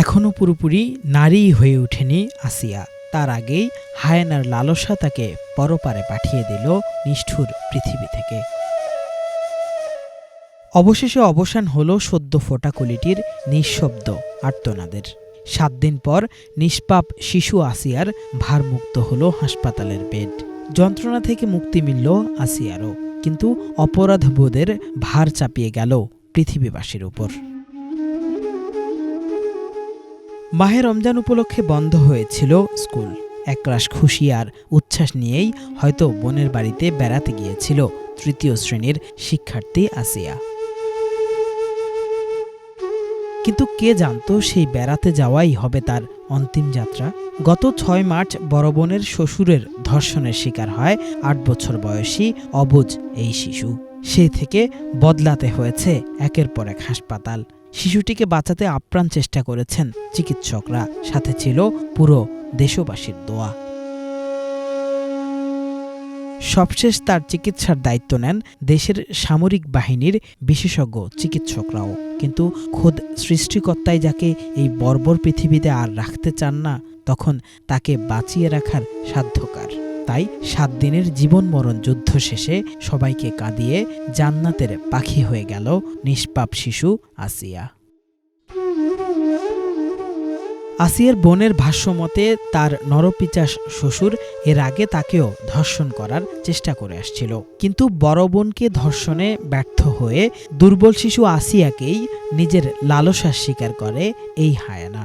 এখনও পুরোপুরি নারী হয়ে ওঠেনি আসিয়া। তার আগেই হায়েনার লালসা তাকে পরপারে পাঠিয়ে দিল নিষ্ঠুর পৃথিবী থেকে। অবশেষে অবসান হলো সদ্য ফোটা কলিটির নিঃশব্দ আর্তনাদের। 7 দিন পর নিষ্পাপ শিশু আসিয়ার ভারমুক্ত হলো হাসপাতালের বেড। যন্ত্রণা থেকে মুক্তি মিলল আসিয়ারও, কিন্তু অপরাধবোধের ভার চাপিয়ে গেল পৃথিবীবাসীর উপর। মাহে রমজান উপলক্ষে বন্ধ হয়েছিল স্কুল। একরাশ খুশি আর উচ্ছ্বাস নিয়েই হয়তো বোনের বাড়িতে বেড়াতে গিয়েছিল 3য় শ্রেণীর শিক্ষার্থী আসিয়া। কিন্তু কে জানতো সেই বেড়াতে যাওয়াই হবে তার অন্তিম যাত্রা। গত 6 মার্চ বড় বোনের শ্বশুরের ধর্ষণের শিকার হয় 8 বছর বয়সী অবুঝ এই শিশু। সেই থেকে বদলাতে হয়েছে একের পর এক হাসপাতাল। শিশুটিকে বাঁচাতে আপ্রাণ চেষ্টা করেছেন চিকিৎসকরা, সাথে ছিল পুরো দেশবাসীর দোয়া। সবশেষ তার চিকিৎসার দায়িত্ব নেন দেশের সামরিক বাহিনীর বিশেষজ্ঞ চিকিৎসকরাও। কিন্তু খোদ সৃষ্টিকর্তাই যাকে এই বর্বর পৃথিবীতে আর রাখতে চান না, তখন তাকে বাঁচিয়ে রাখার সাধ্যকার। তাই 7 দিনের জীবন মরণ যুদ্ধ শেষে সবাইকে কাঁদিয়ে জান্নাতের পাখি হয়ে গেল নিষ্পাপ শিশু আসিয়া। আসিয়ার বোনের ভাষ্যমতে তার নরপিচাস শ্বশুর এর আগে তাকেও ধর্ষণ করার চেষ্টা করে আসছিল, কিন্তু বড় বোনকে ধর্ষণে ব্যর্থ হয়ে দুর্বল শিশু আসিয়াকেই নিজের লালসার শিকার করে এই হায়েনা।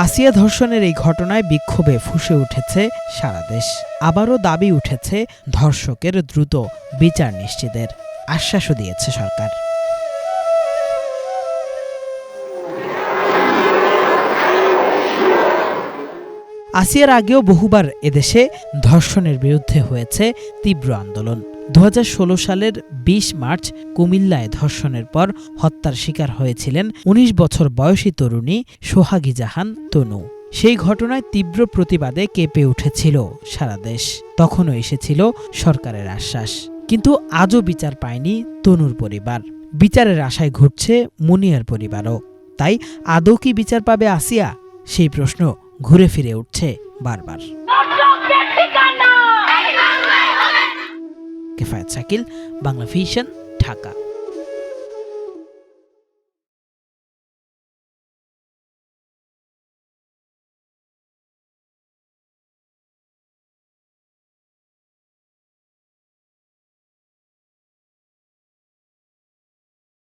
আসিয়া ধর্ষণের এই ঘটনায় বিক্ষোভে ফুঁসে উঠেছে সারা দেশ। আবারও দাবি উঠেছে ধর্ষকের দ্রুত বিচার নিশ্চিতের। আশ্বাসও দিয়েছে সরকার। আসিয়ার আগেও বহুবার এদেশে ধর্ষণের বিরুদ্ধে হয়েছে তীব্র আন্দোলন। 2016 সালের 20 মার্চ কুমিল্লায় ধর্ষণের পর হত্যার শিকার হয়েছিলেন 19 বছর বয়সী তরুণী সোহাগী জাহান তনু। সেই ঘটনায় তীব্র প্রতিবাদে কেঁপে উঠেছিল সারা দেশ। তখনও এসেছিল সরকারের আশ্বাস, কিন্তু আজও বিচার পায়নি তনুর পরিবার। বিচারের আশায় ঘুরছে মুনিয়ার পরিবারও। তাই আদৌ কি বিচার পাবে আসিয়া? সেই প্রশ্ন ঘুরে ফিরে উঠছে বারবার। কেফায়েত শাকিল, বাংলা ভিশন, ঢাকা।